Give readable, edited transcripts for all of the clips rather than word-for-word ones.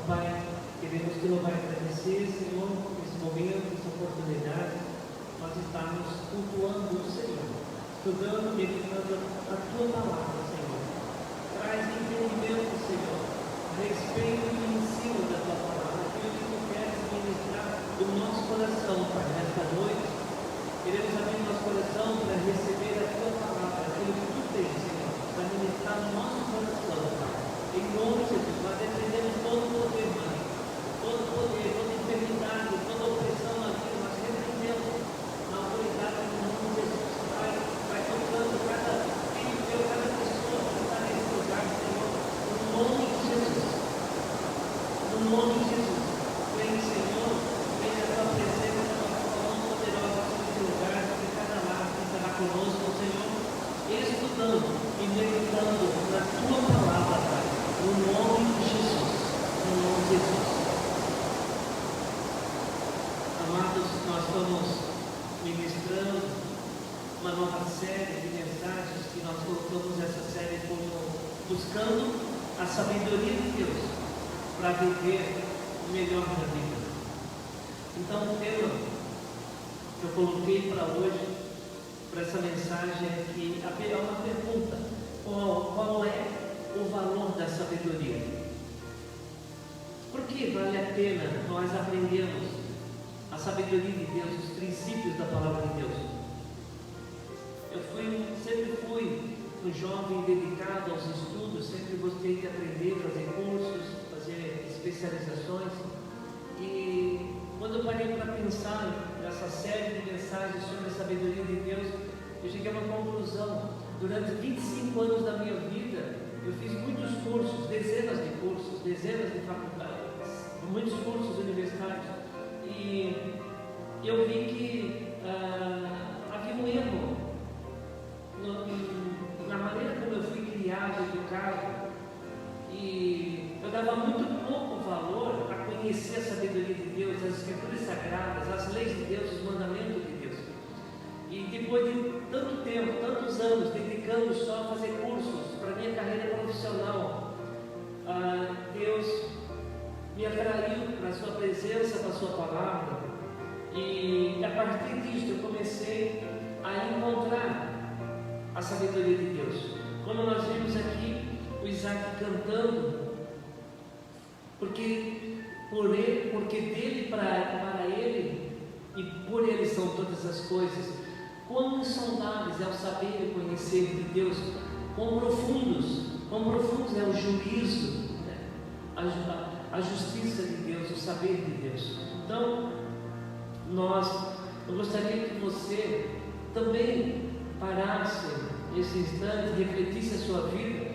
Pai, queremos te louvar e agradecer, Senhor, por esse momento, essa oportunidade, nós estamos cultuando o Senhor, estudando, meditando a Tua palavra, Senhor. Traz entendimento, Senhor, a respeito e ensino da Tua palavra, aquilo que Tu queres ministrar do nosso coração, Pai, nesta noite. Queremos abrir nosso coração para receber a Tua palavra, aquilo que Tu tens, Senhor, para ministrar no nosso coração, Pai. Em nome de Jesus, nós repreendemos todo o poder, Pai, todo o poder, toda enfermidade, toda opressão na vida, nós repreendemos na autoridade do nome de Jesus. Vai tocando cada filho teu, cada pessoa que está nesse lugar, Senhor, no nome de Jesus. No nome de Jesus. Vem, Senhor, vem a tua presença, a tua mão poderosa nesse lugar, sobre cada lado que estará conosco, Senhor, estudando e meditando na tua palavra, Pai. No nome de Jesus, no nome de Jesus. Amados, nós estamos ministrando uma nova série de mensagens que nós colocamos essa série como buscando a sabedoria de Deus para viver o melhor da vida. Então o tema que eu coloquei para hoje, para essa mensagem, é que é uma pergunta: qual é o valor da sabedoria? Por que vale a pena nós aprendermos a sabedoria de Deus, os princípios da palavra de Deus? Eu sempre fui um jovem dedicado aos estudos, sempre gostei de aprender, fazer cursos, fazer especializações. E quando eu parei para pensar nessa série de mensagens sobre a sabedoria de Deus, eu cheguei a uma conclusão. Durante 25 anos da minha vida, eu fiz muitos cursos, dezenas de cursos, dezenas de faculdades, muitos cursos universitários, e eu vi que havia um erro na maneira como eu fui criado, educado, e eu dava muito pouco valor a conhecer a sabedoria de Deus, as escrituras sagradas, as leis de Deus, os mandamentos de Deus. E depois de tanto tempo, tantos anos, dedicando só a fazer cursos para a minha carreira profissional, Deus me atraiu para a sua presença, para a sua palavra, e a partir disso eu comecei a encontrar a sabedoria de Deus. Como nós vimos aqui o Isaac cantando, porque dele, para ele e por ele são todas as coisas. Quão insondáveis é o saber e o conhecer de Deus, quão profundos é o juízo, né? a justiça de Deus, o saber de Deus. Então, eu gostaria que você também parasse nesse instante, refletisse a sua vida.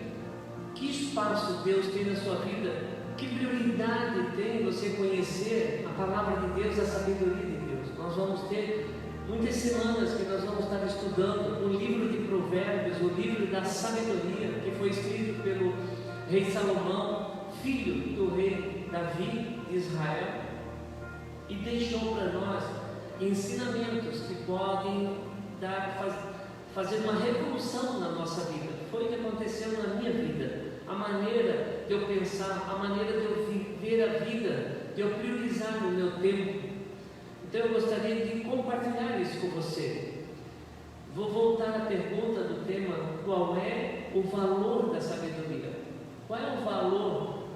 Que espaço Deus tem na sua vida? Que prioridade tem você conhecer a palavra de Deus, a sabedoria de Deus? Nós vamos ter muitas semanas que nós vamos estar estudando o livro de Provérbios, o livro da sabedoria, que foi escrito pelo rei Salomão, filho do rei Davi de Israel, e deixou para nós ensinamentos que podem fazer uma revolução na nossa vida. Foi o que aconteceu na minha vida, a maneira de eu pensar, a maneira de eu viver a vida, de eu priorizar o meu tempo. Então eu gostaria de compartilhar isso com você. Vou voltar à pergunta do tema: qual é o valor da sabedoria? Qual é o valor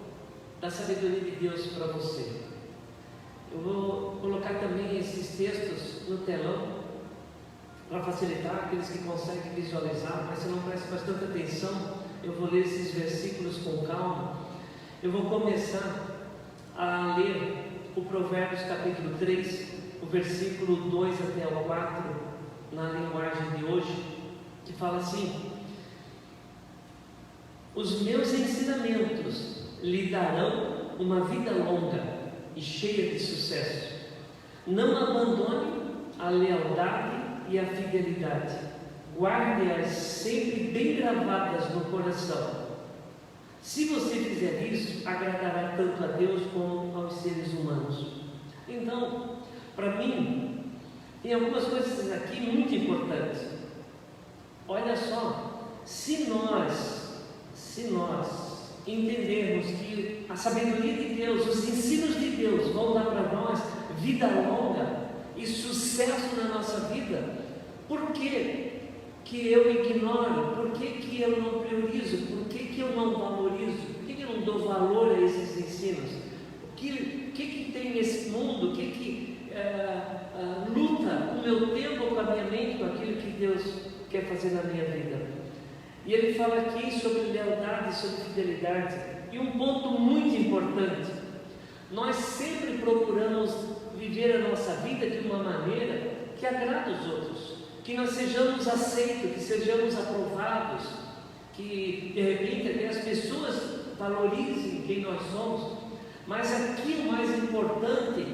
da sabedoria de Deus para você? Eu vou colocar também esses textos no telão para facilitar aqueles que conseguem visualizar, mas se não presta bastante atenção, eu vou ler esses versículos com calma. Eu vou começar a ler o Provérbios capítulo 3, o versículo 2 até o 4, na linguagem de hoje, que fala assim: os meus ensinamentos lhe darão uma vida longa e cheia de sucesso. Não abandone a lealdade e a fidelidade, guarde-as sempre bem gravadas no coração. Se você fizer isso, agradará tanto a Deus como aos seres humanos. Então, para mim, tem algumas coisas aqui muito importantes. Olha só, se nós entendermos que a sabedoria de Deus, os ensinos de Deus vão dar para nós vida longa e sucesso na nossa vida, por que eu ignoro? Por que eu não priorizo? Por que eu não valorizo? Por que eu não dou valor a esses ensinos? O que tem nesse mundo? O que luta o meu tempo com a minha mente, com aquilo que Deus quer fazer na minha vida? E ele fala aqui sobre lealdade, sobre fidelidade. E um ponto muito importante: nós sempre procuramos viver a nossa vida de uma maneira que agrada os outros, que nós sejamos aceitos, que sejamos aprovados, que de repente até as pessoas valorizem quem nós somos. Mas aqui o mais importante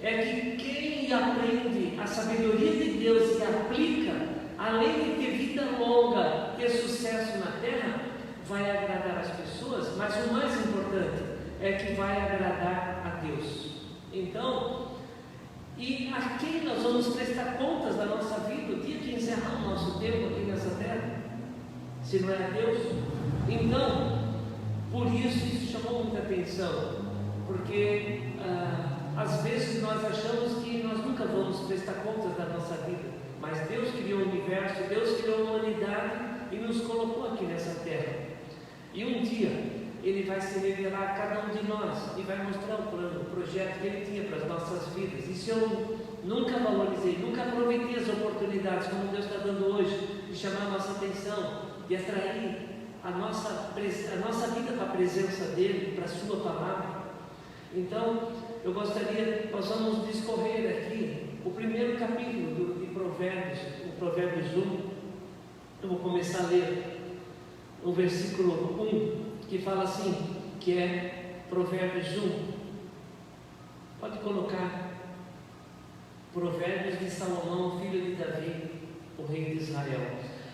é que quem aprende a sabedoria de Deus e aplica, além de ter vida longa, ter sucesso na terra, vai agradar as pessoas, mas o mais importante é que vai agradar a Deus. Então, e a quem nós vamos prestar contas da nossa vida, o dia que encerrar o nosso tempo aqui nessa terra, se não é a Deus? Então, por isso chamou muita atenção, porque às vezes nós achamos que nós nunca vamos prestar contas da nossa vida, mas Deus criou o universo, Deus criou a humanidade e nos colocou aqui nessa terra, e um dia Ele vai se revelar a cada um de nós e vai mostrar o plano, o projeto que Ele tinha para as nossas vidas. E se eu nunca valorizei, nunca aproveitei as oportunidades como Deus está dando hoje, de chamar a nossa atenção, de atrair a nossa vida para a presença dEle, para a Sua palavra. Então, eu gostaria, nós vamos discorrer aqui o primeiro capítulo de Provérbios, o Provérbios 1. Eu vou começar a ler o versículo 1, que fala assim, que é Provérbios 1. Pode colocar Provérbios de Salomão, filho de Davi, o rei de Israel.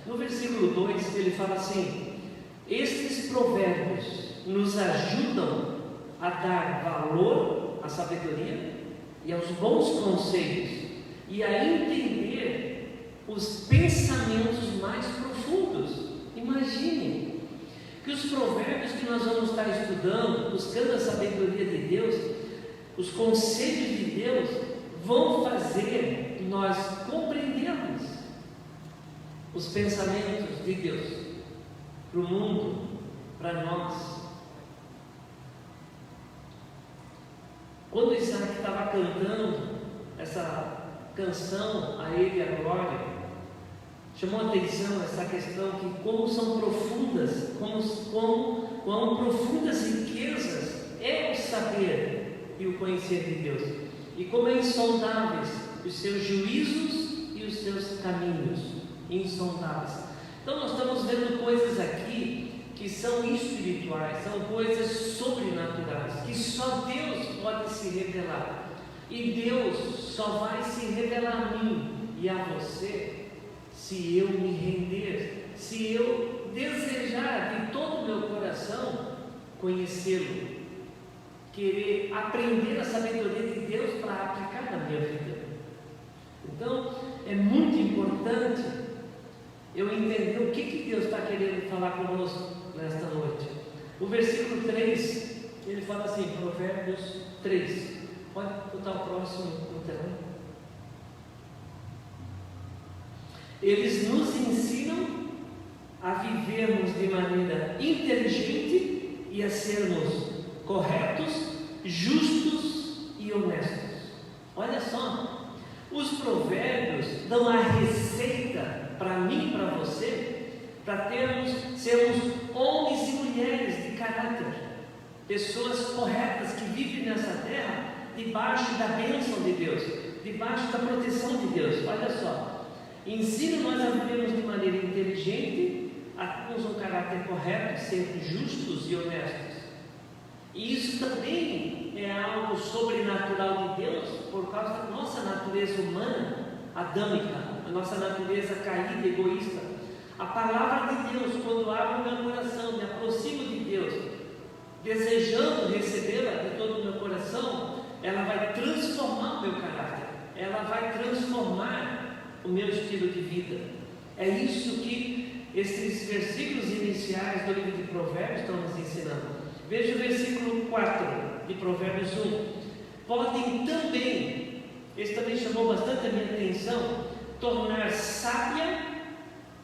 No versículo 2 ele fala assim: estes provérbios nos ajudam a dar valor à sabedoria e aos bons conselhos, e a entender os pensamentos mais profundos. Imagine que os provérbios que nós vamos estar estudando, buscando a sabedoria de Deus, os conselhos de Deus, vão fazer nós compreendermos os pensamentos de Deus para o mundo, para nós. Quando Isaac estava cantando essa canção, a Ele a glória, chamou a atenção essa questão que como são profundas, quão profundas riquezas é o saber e o conhecer de Deus, e como é insondáveis os seus juízos e os seus caminhos, insondáveis. Então nós estamos vendo coisas aqui que são espirituais, são coisas sobrenaturais, que só Deus pode se revelar, e Deus só vai se revelar a mim e a você se eu me render, se eu desejar de todo o meu coração conhecê-lo, querer aprender a sabedoria de Deus para aplicar na minha vida. Então é muito importante eu entender o que Deus está querendo falar conosco nesta noite. O versículo 3, ele fala assim, Provérbios 3, pode botar o próximo no telão. Eles nos ensinam a vivermos de maneira inteligente e a sermos corretos, justos e honestos. Olha só, os provérbios dão a receita para mim e para você, para sermos homens e mulheres de caráter, pessoas corretas que vivem nessa terra debaixo da bênção de Deus, debaixo da proteção de Deus. Olha só, ensina nós a vivermos de maneira inteligente, a termos um caráter correto, ser justos e honestos. E isso também é algo sobrenatural de Deus, por causa da nossa natureza humana, adâmica, a nossa natureza caída, egoísta. A palavra de Deus, quando abre o meu coração, me aproximo de Deus, desejando recebê-la de todo o meu coração, ela vai transformar o meu caráter, ela vai transformar o meu estilo de vida. É isso que esses versículos iniciais do livro de Provérbios estão nos ensinando. Veja o versículo 4 de Provérbios 1. Podem também, esse também chamou bastante a minha atenção, tornar sábia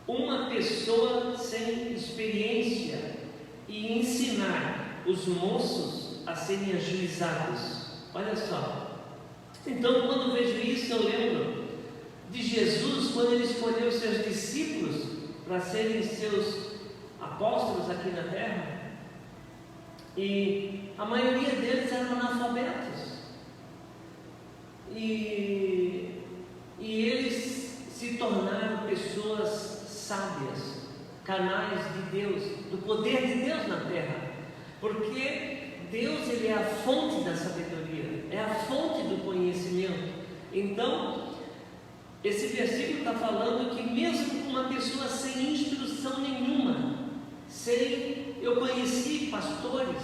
uma pessoa sem experiência e ensinar os moços a serem ajuizados. Olha só. Então, quando vejo isso, eu lembro de Jesus, quando ele escolheu os seus discípulos para serem seus apóstolos aqui na terra, e a maioria deles eram analfabetos, e eles se tornaram pessoas sábias, canais de Deus, do poder de Deus na terra, porque Deus, ele é a fonte da sabedoria, é a fonte do conhecimento. Então, esse versículo está falando que mesmo uma pessoa sem instrução nenhuma, eu conheci pastores,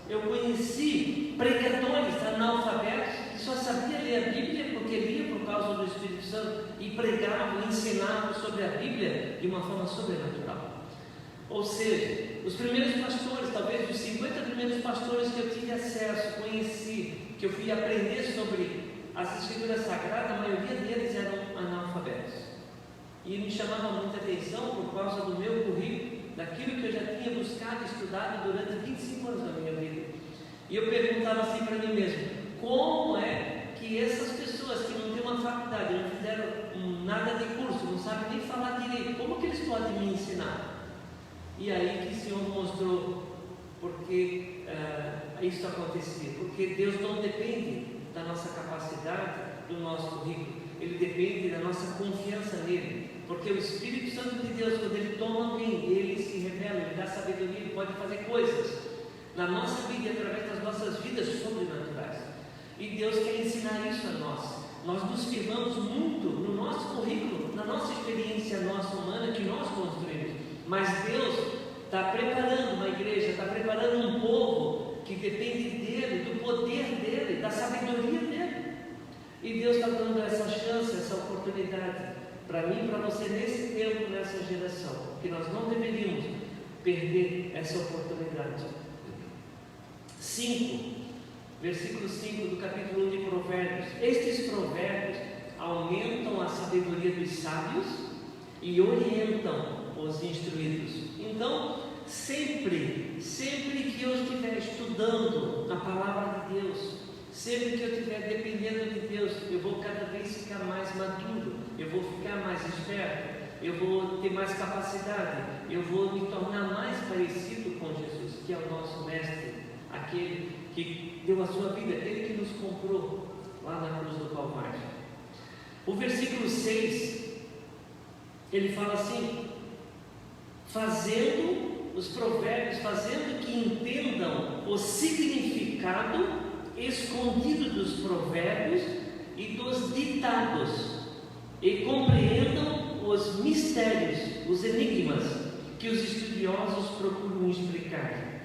eu conheci pregadores analfabetos que só sabia ler a Bíblia porque lia por causa do Espírito Santo e pregavam, ensinavam sobre a Bíblia de uma forma sobrenatural. Ou seja, os primeiros pastores, talvez os 50 primeiros pastores que eu tive acesso, conheci, que eu fui aprender sobre as Escrituras Sagradas, a maioria deles eram analfabetos. E me chamava muita atenção por causa do meu currículo, daquilo que eu já tinha buscado e estudado durante 25 anos da minha vida. E eu perguntava assim para mim mesmo: como é que essas pessoas que não têm uma faculdade, não fizeram nada de curso, não sabem nem falar direito, como que eles podem me ensinar? E aí que o Senhor mostrou porque isso acontecia. Porque Deus não depende da nossa capacidade, do nosso currículo, Ele depende da nossa confiança nele. Porque o Espírito Santo de Deus, quando Ele toma alguém, Ele se revela, Ele dá sabedoria, Ele pode fazer coisas na nossa vida, através das nossas vidas sobrenaturais. E Deus quer ensinar isso a nós. Nós nos firmamos muito no nosso currículo, na nossa experiência nossa humana que nós construímos. Mas Deus está preparando uma igreja, está preparando um povo que depende dEle, do poder dEle, da sabedoria dEle. E Deus está dando essa chance, essa oportunidade para mim e para você nesse tempo, nessa geração, que nós não deveríamos perder essa oportunidade. 5, versículo 5 do capítulo 1 de Provérbios. Estes provérbios aumentam a sabedoria dos sábios e orientam os instruídos. Então, sempre que eu estiver estudando a palavra de Deus, sempre que eu estiver dependendo de Deus, eu vou cada vez ficar mais maduro, eu vou ficar mais esperto, eu vou ter mais capacidade, eu vou me tornar mais parecido com Jesus, que é o nosso mestre, aquele que deu a sua vida, aquele que nos comprou lá na cruz do Calvário. O versículo 6, ele fala assim: os provérbios, fazendo que entendam o significado escondido dos provérbios e dos ditados, e compreendam os mistérios, os enigmas que os estudiosos procuram explicar.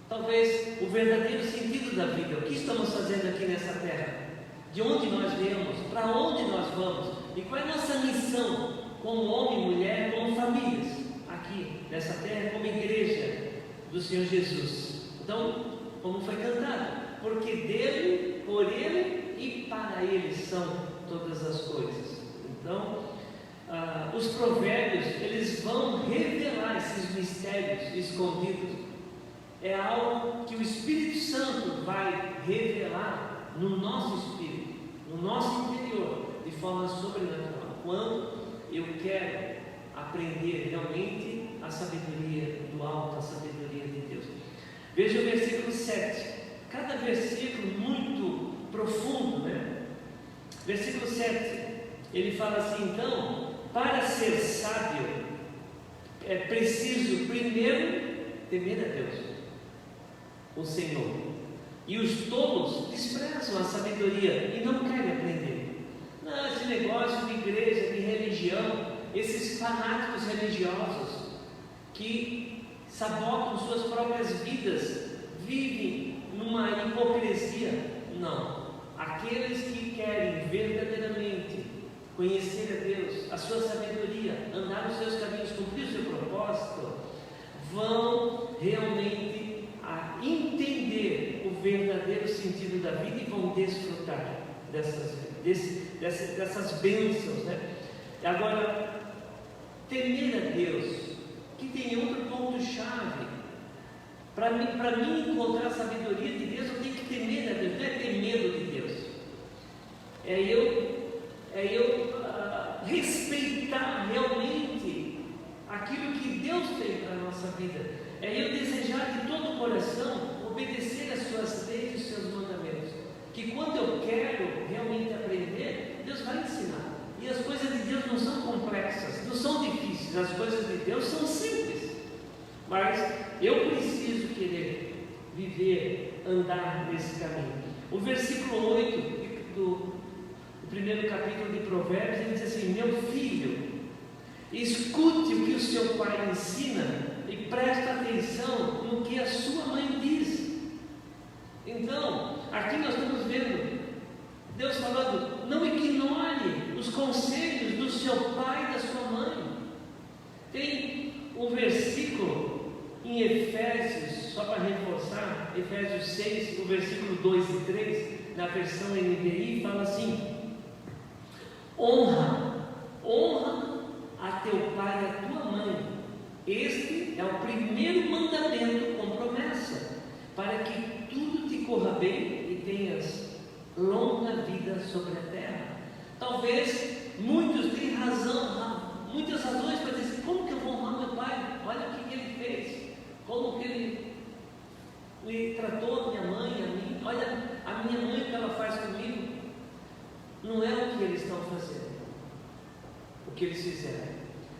Talvez o verdadeiro sentido da vida, o que estamos fazendo aqui nessa terra, de onde nós viemos, para onde nós vamos, e qual é a nossa missão como homem, mulher, como famílias aqui nessa terra, como igreja do Senhor Jesus. Então, como foi cantado, porque dele, por ele e para ele são todas as coisas. Então, os provérbios, eles vão revelar esses mistérios escondidos. É algo que o Espírito Santo vai revelar no nosso espírito, no nosso interior, de forma sobrenatural, quando eu quero aprender realmente a sabedoria do alto, a sabedoria de Deus. Veja o versículo 7. Cada versículo muito profundo, né? Versículo 7, ele fala assim: então, para ser sábio, é preciso primeiro temer a Deus, o Senhor. E os tolos desprezam a sabedoria e não querem aprender. Não, esse negócio de igreja, de religião, esses fanáticos religiosos que sabotam suas próprias vidas, vivem numa hipocrisia. Não, aqueles que querem verdadeiramente conhecer a Deus, a sua sabedoria, andar nos seus caminhos, cumprir o seu propósito, vão realmente a entender o verdadeiro sentido da vida e vão desfrutar dessas bênçãos, né? Agora, temer a Deus, que tem outro ponto-chave. Para mim encontrar a sabedoria de Deus, eu tenho que temer a Deus, não é ter medo de Deus. É eu respeitar realmente aquilo que Deus tem para a nossa vida. É eu desejar de todo o coração obedecer às suas leis e os seus mandamentos. Que quando eu quero realmente aprender, Deus vai ensinar. E as coisas de Deus não são complexas, não são difíceis, as coisas de Deus são simples. Mas eu preciso querer viver, andar nesse caminho. O versículo 8 do primeiro capítulo de Provérbios, ele diz assim: meu filho, escute o que o seu pai ensina e preste atenção no que a sua mãe diz. Então, aqui nós estamos vendo Deus falando: não ignore os conselhos do seu pai e da sua mãe. Tem um versículo em Efésios, só para reforçar, Efésios 6, o versículo 2 e 3, na versão NVI, fala assim: honra a teu pai e a tua mãe. Este é o primeiro mandamento com promessa, para que tudo te corra bem e tenhas longa vida sobre a terra. Talvez muitos tenham muitas razões para dizer: como que eu vou honrar meu pai? Olha o que ele fez, como que ele tratou a minha mãe, a mim. Olha a minha mãe, o que ela faz comigo. Não é o que eles estão fazendo, o que eles fizeram,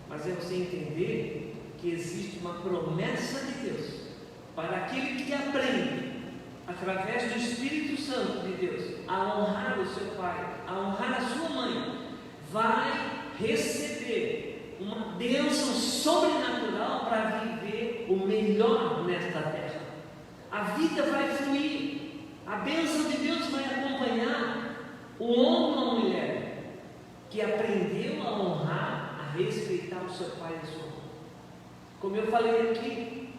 mas é você entender que existe uma promessa de Deus para aquele que aprende, através do Espírito Santo de Deus, a honrar o seu pai, a honrar a sua mãe, vai receber uma bênção sobrenatural para viver o melhor nesta terra. A vida vai fluir, a bênção de Deus vai acompanhar o homem ou a mulher que aprendeu a honrar, a respeitar o seu pai e a sua mãe. Como eu falei aqui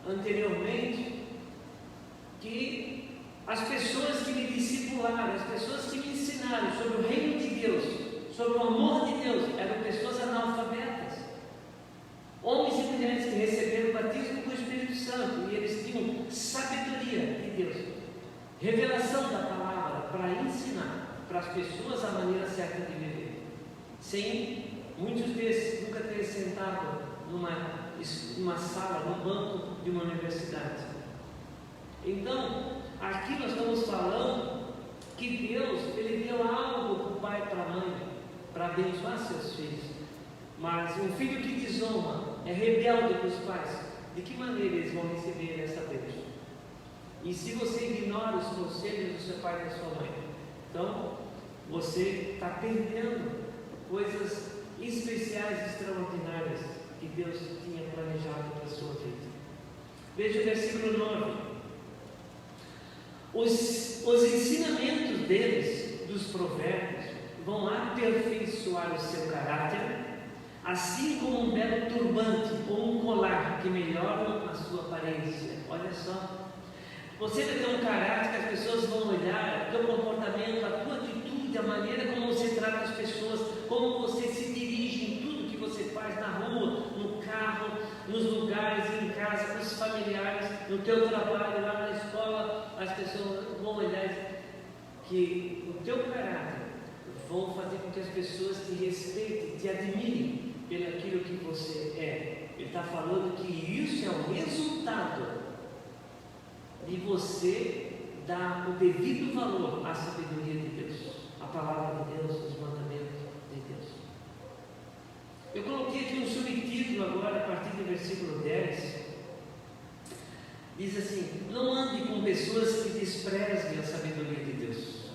anteriormente, que as pessoas que me discipularam, as pessoas que me ensinaram sobre o reino de Deus, sobre o amor de Deus, eram pessoas analfabetas, homens e mulheres que receberam o batismo com o Espírito Santo, e eles tinham sabedoria de Deus, revelação da palavra para ensinar para as pessoas a maneira certa de viver, sem muitos desses nunca terem sentado numa sala, num banco de uma universidade. Então, aqui nós estamos falando que Deus, Ele deu algo para o pai e para a mãe, para abençoar seus filhos. Mas um filho que desonra, é rebelde com os pais, de que maneira eles vão receber essa bênção? E se você ignora os conselhos do seu pai e da sua mãe, então você está perdendo coisas especiais, extraordinárias que Deus tinha planejado para a sua vida. Veja o versículo 9. Os ensinamentos deles, dos provérbios, vão aperfeiçoar o seu caráter, assim como um belo turbante ou um colar que melhoram a sua aparência. Olha só, você vai ter um caráter que as pessoas vão olhar, o teu comportamento, a tua atitude, a maneira como você trata as pessoas, como você se dirige em tudo que você faz na rua, no carro, nos lugares, em casa, com os familiares, no teu trabalho, lá na escola. As pessoas vão olhar que o teu caráter vão fazer com que as pessoas te respeitem, te admirem pelo aquilo que você é. Ele está falando que isso é o resultado de você dar o devido valor à sabedoria de Deus, à palavra de Deus, os mandamentos de Deus. Eu coloquei aqui um subtítulo agora, a partir do versículo 10. Diz assim: não ande com pessoas que desprezem a sabedoria de Deus.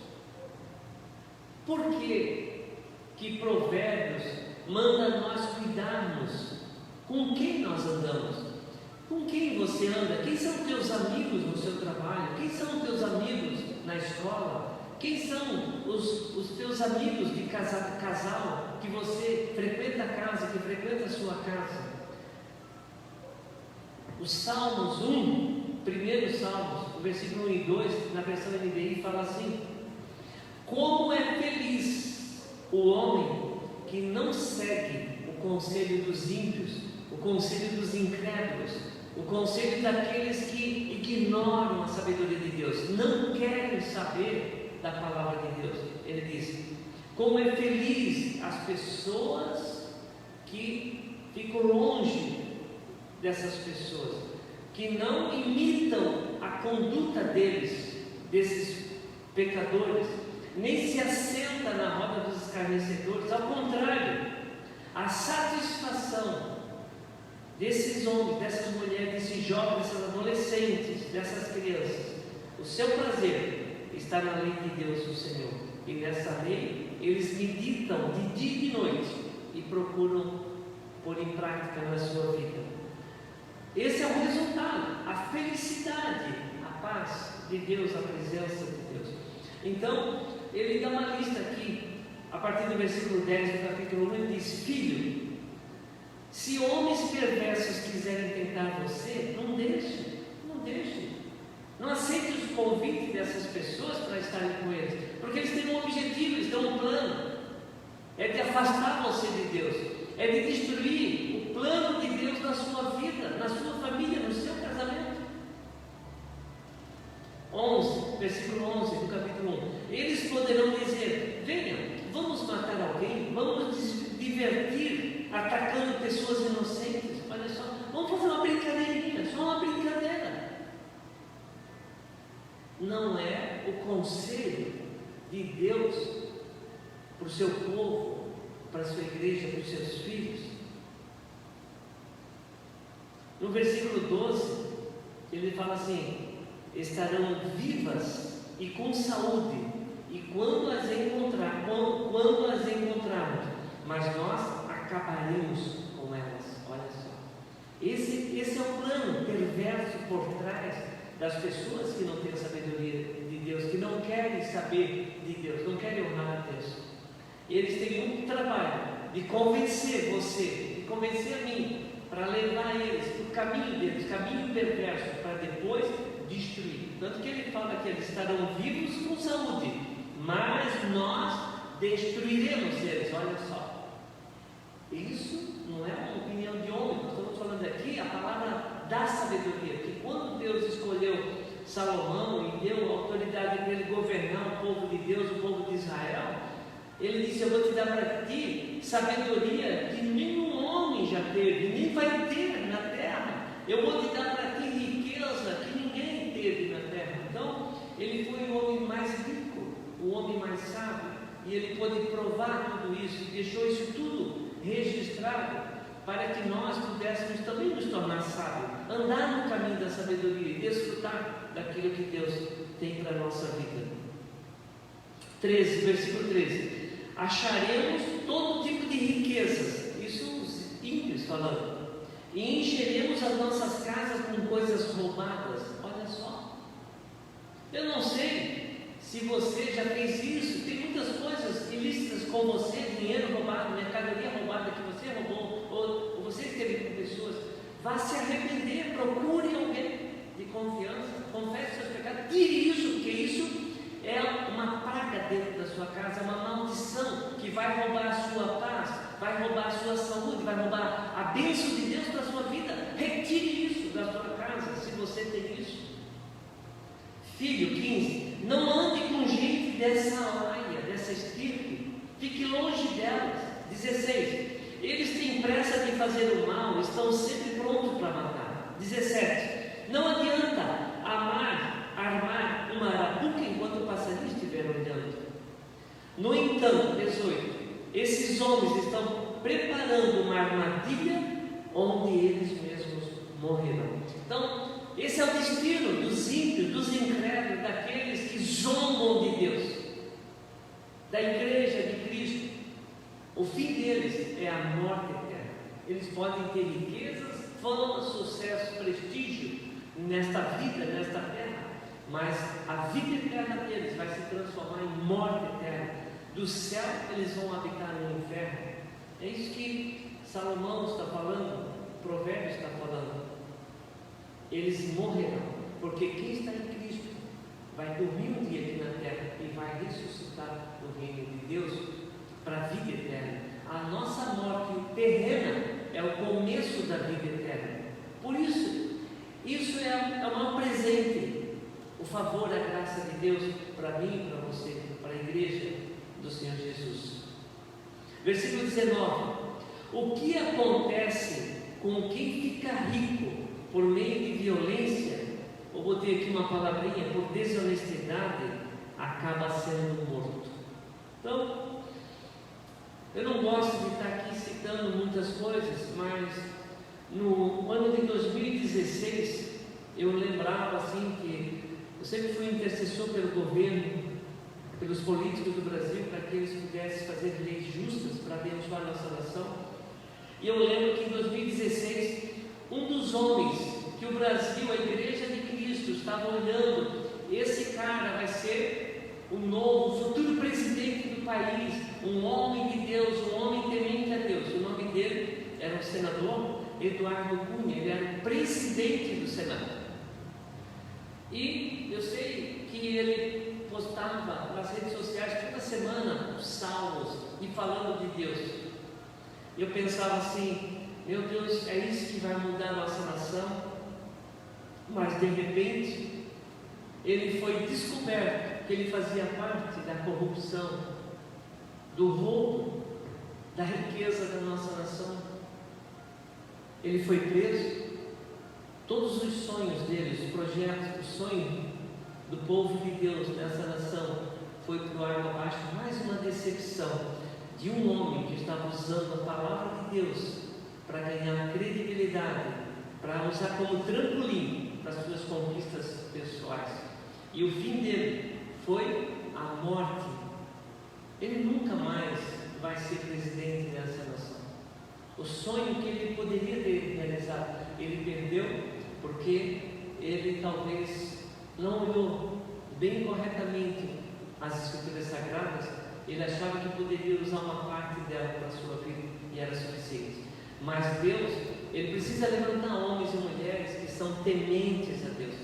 Por que Provérbios manda nós cuidarmos com quem nós andamos? Com quem você anda? Quem são teus amigos no seu trabalho? Quem são teus amigos na escola? Quem são os teus amigos de casal que você frequenta a casa, que frequenta a sua casa? O Salmos 1 primeiro Salmos, o versículo 1 e 2, na versão NVI, fala assim: como é feliz o homem que não segue o conselho dos ímpios, o conselho dos incrédulos, o conselho daqueles que ignoram a sabedoria de Deus, não querem saber da palavra de Deus. Ele diz: como é feliz as pessoas que ficam longe dessas pessoas, que não imitam a conduta deles, desses pecadores, nem se assenta na roda dos escarnecedores. Ao contrário, a satisfação desses homens, dessas mulheres, desses jovens, desses adolescentes, dessas crianças, o seu prazer está na lei de Deus, o Senhor. E nessa lei eles meditam de dia e de noite e procuram pôr em prática na sua vida. Esse é o resultado, a felicidade, a paz de Deus, a presença de Deus. Então, ele dá uma lista aqui, a partir do versículo 10 do capítulo 1, ele diz: filho, se homens perversos quiserem tentar você, não deixe, não aceite os convites dessas pessoas para estarem com eles, porque eles têm um objetivo, eles têm um plano, é de afastar você de Deus, é de destruir o plano de Deus na sua vida, na sua família, no seu casamento. 11, versículo 11 do capítulo 1: eles poderão dizer: venham, vamos matar alguém, vamos nos divertir atacando pessoas inocentes. Olha só, vamos fazer uma brincadeirinha, só uma brincadeira. Não é o conselho de Deus para o seu povo, para a sua igreja, para os seus filhos. No versículo 12, ele fala assim: estarão vivas e com saúde, e quando as encontrarmos, mas nós acabaremos com elas. Olha só, esse é o plano perverso por trás das pessoas que não têm a sabedoria de Deus, que não querem saber de Deus, não querem honrar a Deus. Eles têm um trabalho de convencer você, de convencer a mim, para levar eles para o caminho deles, caminho perverso, para depois destruir. Tanto que ele fala que eles estarão vivos com saúde, mas nós destruiremos eles. Olha só, isso não é uma opinião de homem, nós estamos falando aqui a palavra da sabedoria, que quando Deus escolheu Salomão e deu autoridade para ele governar o povo de Deus, o povo de Israel, ele disse: eu vou te dar para ti sabedoria que nenhum homem já teve, nem vai ter na terra. Eu vou te dar para ti riqueza que ninguém teve na terra. Então, ele foi o homem mais rico, o homem mais sábio, e ele pôde provar tudo isso, e deixou isso tudo registrado, para que nós pudéssemos também nos tornar sábios, andar no caminho da sabedoria e desfrutar daquilo que Deus tem para a nossa vida. 13, versículo 13: acharemos todo tipo de riquezas, isso os ímpios falando, e encheremos as nossas casas com coisas roubadas. Olha só, eu não sei se você já fez isso, tem muitas coisas ilícitas com você, dinheiro roubado, mercadoria roubada que você roubou, ou você esteve com pessoas. Vá se arrepender, procure alguém de confiança, confesse seus pecados, tire isso, porque isso é uma praga dentro da sua casa, é uma maldição que vai roubar a sua paz, vai roubar a sua saúde, vai roubar a bênção de Deus para a sua vida. Retire isso da sua casa, se você tem isso. Filho, 15, não ande com gente dessa laia, dessa estirpe, fique longe delas. 16, eles têm pressa de fazer o mal, estão sempre prontos para matar. 17, não adianta armar uma arapuca enquanto o passarinho estiver olhando. No entanto, 18, esses homens estão preparando uma armadilha onde eles mesmos morrerão. Então, esse é o destino dos ímpios, dos incrédulos, daqueles que zombam de Deus, da igreja de Cristo. O fim deles é a morte eterna. Eles podem ter riquezas, fama, sucesso, prestígio nesta vida, nesta terra, mas a vida eterna deles vai se transformar em morte eterna. Do céu eles vão habitar no inferno. É isso que Salomão está falando, Provérbios está falando. Eles morrerão. porque quem está em Cristo vai dormir um dia aqui na terra e vai ressuscitar no reino de Deus para a vida eterna. A nossa morte terrena é o começo da vida eterna. Por isso é o maior presente, o favor, a graça de Deus para mim, para você, para a igreja do Senhor Jesus. Versículo 19: o que acontece com quem fica rico por meio de violência, eu botei aqui uma palavrinha, por desonestidade, acaba sendo morto. Então, eu não gosto de estar aqui citando muitas coisas, mas no ano de 2016, eu lembrava assim que eu sempre fui intercessor pelo governo, pelos políticos do Brasil, para que eles pudessem fazer leis justas para abençoar a nossa nação. E eu lembro que em 2016, um dos homens que o Brasil, a Igreja de Cristo, estava olhando, esse cara vai ser o novo, futuro presidente do país, um homem de Deus, um homem temente a Deus. O nome dele era o senador Eduardo Cunha, ele era o presidente do Senado. E eu sei que ele postava nas redes sociais toda semana os salmos e falando de Deus. Eu pensava assim: meu Deus, é isso que vai mudar a nossa nação? Mas de repente ele foi descoberto que ele fazia parte da corrupção, do roubo da riqueza da nossa nação. Ele foi preso. Todos os sonhos dele, os projetos, o sonho do povo de Deus nessa nação foi por água abaixo. Mais uma decepção de um homem que estava usando a palavra de Deus para ganhar credibilidade, para usar como trampolim para as suas conquistas pessoais. E o fim dele foi a morte. Ele nunca mais vai ser presidente dessa nação. O sonho que ele poderia ter realizado, ele perdeu porque ele talvez não olhou bem corretamente as Escrituras Sagradas. Ele achava que poderia usar uma parte dela para a sua vida e era suficiente. Mas Deus, Ele precisa levantar homens e mulheres que são tementes a Deus,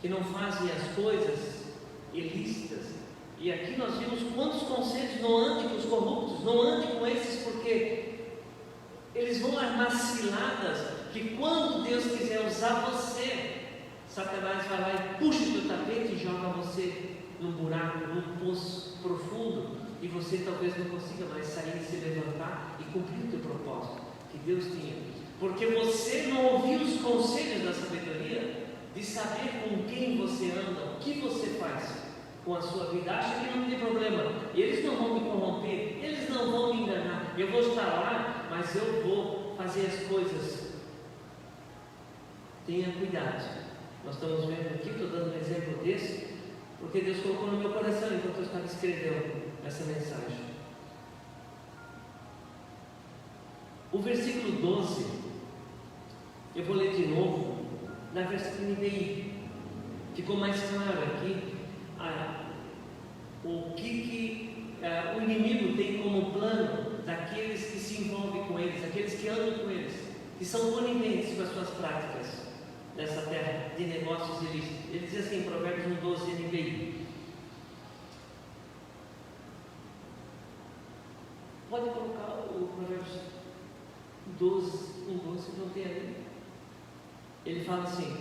que não fazem as coisas ilícitas. E aqui nós vimos quantos conselhos: não ande com os corruptos, não ande com esses, porque eles vão armar ciladas que quando Deus quiser usar você, Satanás vai lá e puxa o teu tapete e joga você num buraco, num poço profundo, e você talvez não consiga mais sair, se levantar e cumprir o teu propósito que Deus tinha, porque você não ouviu os conselhos da sabedoria, de saber com quem você anda, o que você faz com a sua vida. Acha que não tem problema, eles não vão me corromper, eles não vão me enganar, eu vou estar lá, mas eu vou fazer as coisas. Tenha cuidado. Nós estamos vendo aqui, estou dando um exemplo desse, porque Deus colocou no meu coração enquanto eu estava escrevendo essa mensagem. O versículo 12, eu vou ler de novo, na versão NVI. Ficou mais claro aqui o que o inimigo tem como plano daqueles que se envolvem com eles, aqueles que andam com eles, que são coniventes com as suas práticas nessa terra de negócios ilícitos. Ele diz assim em Provérbios 1:12 NVI. Pode colocar o Provérbios 1:12, não tem ali. Ele fala assim: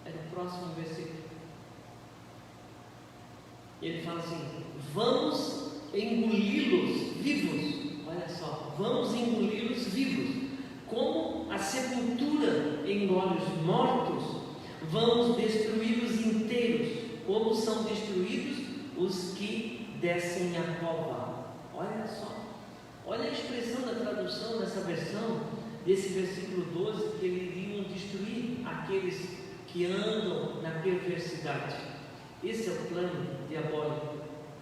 é no próximo versículo. Ele fala assim: vamos engoli-los vivos. Olha só, vamos engoli-los vivos, como a sepultura engole os mortos, vamos destruí-los inteiros, como são destruídos os que descem a cova. Olha só, olha a expressão da tradução nessa versão, desse versículo 12, que eles iriam destruir aqueles que andam na perversidade. Esse é o plano diabólico,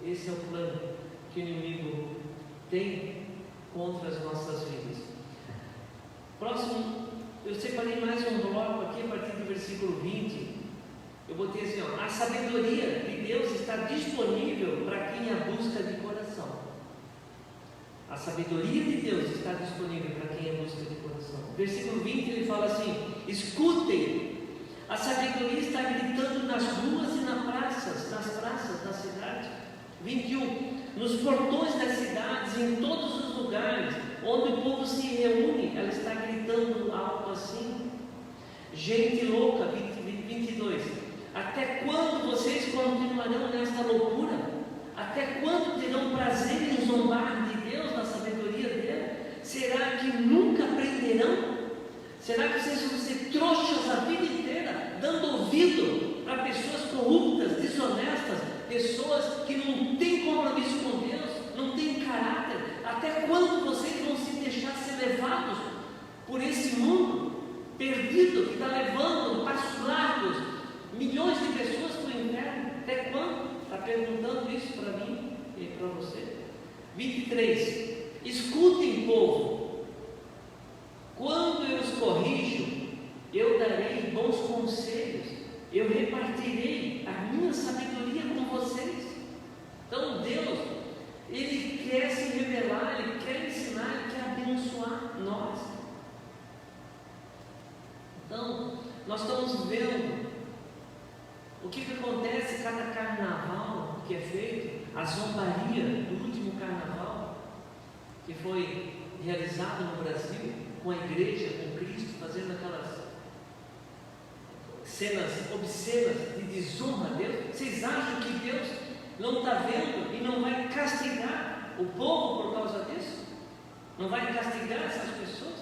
esse é o plano que o inimigo tem contra as nossas vidas. Próximo, eu separei mais um bloco aqui a partir do versículo 20. Eu botei assim: a sabedoria de Deus está disponível para quem a busca de coração. A sabedoria de Deus está disponível para quem a busca de coração. coração. Versículo 20 ele fala assim: escutem, a sabedoria está gritando nas ruas e nas praças da cidade. 21, nos portões das cidades, em todos os lugares onde o povo se reúne, ela está gritando alto assim. Gente louca, 22, até quando vocês continuarão nesta loucura? Até quando terão prazer em zombar de Deus, na sabedoria dele? Será que nunca aprenderão? Será que vocês vão ser trouxas a vida inteira, dando ouvido para pessoas corruptas, desonestas, pessoas que não têm compromisso com Deus, não têm caráter? Até quando vocês vão se deixar ser levados por esse mundo perdido que está levando passos largos milhões de pessoas para o inferno? Até quando? Está perguntando isso para mim e para você. 23, escutem, povo, quando eu os corrijo, eu darei bons conselhos, eu repartirei a minha sabedoria com vocês. Então Deus, Ele quer se revelar, Ele quer ensinar, Ele quer abençoar nós. Então, nós estamos vendo o que acontece cada carnaval que é feito, a zombaria do último carnaval, que foi realizado no Brasil, com a igreja, com Cristo, fazendo aquelas cenas obscenas de desonra a Deus. Vocês acham que Deus não está vendo e não vai castigar o povo por causa disso? Não vai castigar essas pessoas?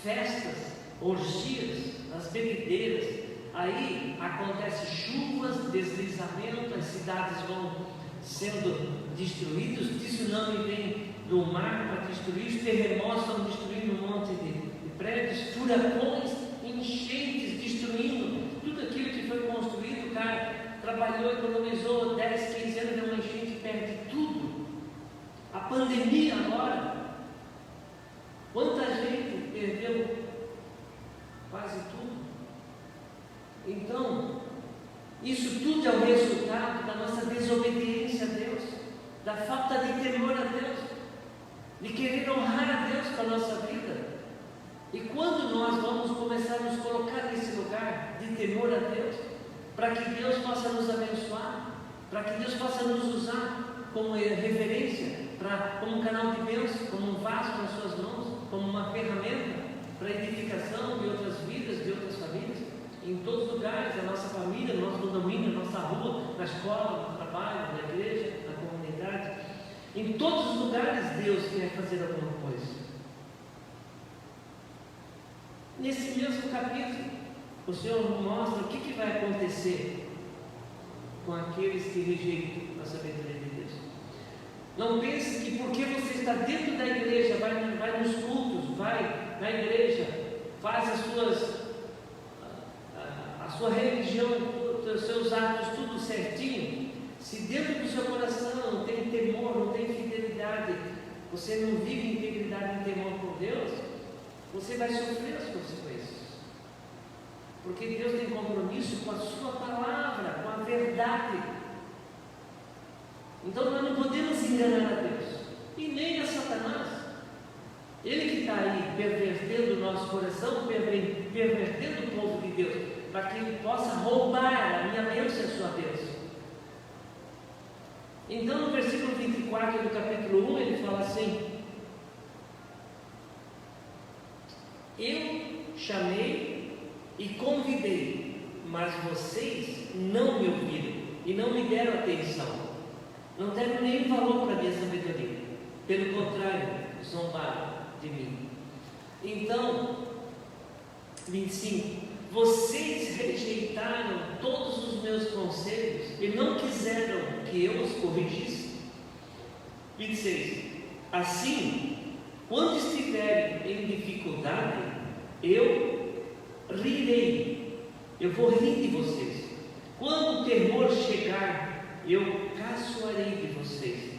Festas, orgias, as bebedeiras, aí acontece chuvas, deslizamento, as cidades vão sendo destruídas, tsunami vem do mar para destruir, os terremotos vão destruindo um monte de prédios, furacões, enchentes, destruindo tudo aquilo que foi construído. O cara trabalhou, economizou 10, 15 anos, deu uma enchente, perde tudo. A pandemia agora, quanta gente perdeu quase tudo. Então, isso tudo é o resultado da nossa desobediência a Deus, da falta de temor a Deus, de querer honrar a Deus com a nossa vida. E quando nós vamos começar a nos colocar nesse lugar de temor a Deus, para que Deus possa nos abençoar, para que Deus possa nos usar como referência, como um canal de bênção, como um vaso nas suas mãos, como uma ferramenta para a edificação de outras vidas, de outras famílias, em todos os lugares, a nossa família, no nosso condomínio, na nossa rua, na escola, no trabalho, na igreja, na comunidade, em todos os lugares Deus quer fazer alguma coisa. Nesse mesmo capítulo, o Senhor mostra o que vai acontecer com aqueles que rejeitam a sabedoria de Deus. Não pense que porque você está dentro da igreja, vai nos cultos, vai na igreja, faz a sua religião, os seus atos, tudo certinho. Se dentro do seu coração não tem temor, não tem fidelidade, você não vive integridade e temor por Deus, você vai sofrer as consequências. Porque Deus tem compromisso com a sua palavra, com a verdade. Então nós não podemos enganar a Deus, e nem a Satanás. Ele que está aí pervertendo o nosso coração, pervertendo o povo de Deus, para que ele possa roubar a minha bênção e a sua bênção. Então no versículo 24 do capítulo 1 ele fala assim: eu chamei e convidei, mas vocês não me ouviram e não me deram atenção, não deram nenhum valor para a minha sabedoria, pelo contrário, zombaram de mim. Então, 25, vocês rejeitaram todos os meus conselhos e não quiseram que eu os corrigisse. 26, assim, quando estiverem em dificuldade, eu rirei, eu vou rir de vocês. Quando o terror chegar, eu caçoarei de vocês.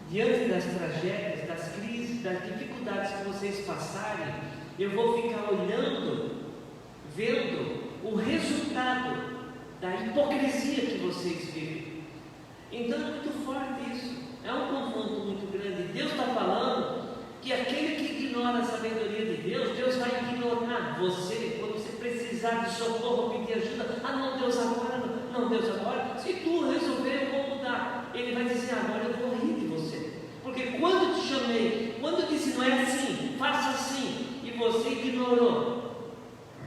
Diante das tragédias, das crises, das dificuldades que vocês passarem, eu vou ficar olhando, vendo o resultado da hipocrisia que vocês vivem. Então é muito forte isso, é um confronto muito grande. Deus está falando que aquele que ignora a sabedoria de Deus, Deus vai ignorar você quando você precisar de socorro, pedir ajuda. Ah, não, Deus agora, não, Deus agora. Se tu resolver, eu vou mudar. Ele vai dizer, agora eu vou rir de você. Porque quando te chamei, quando disse não é assim, faça assim, e você ignorou,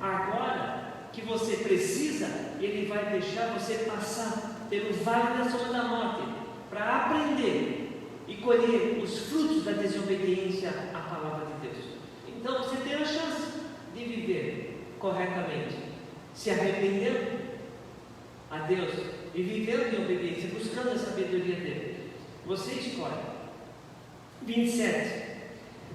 agora que você precisa, Ele vai deixar você passar pelo vale da sombra da morte, para aprender e colher os frutos da desobediência à palavra de Deus. Então você tem a chance de viver corretamente, se arrependendo a Deus e vivendo em obediência, buscando a sabedoria dele. Você escolhe. 27.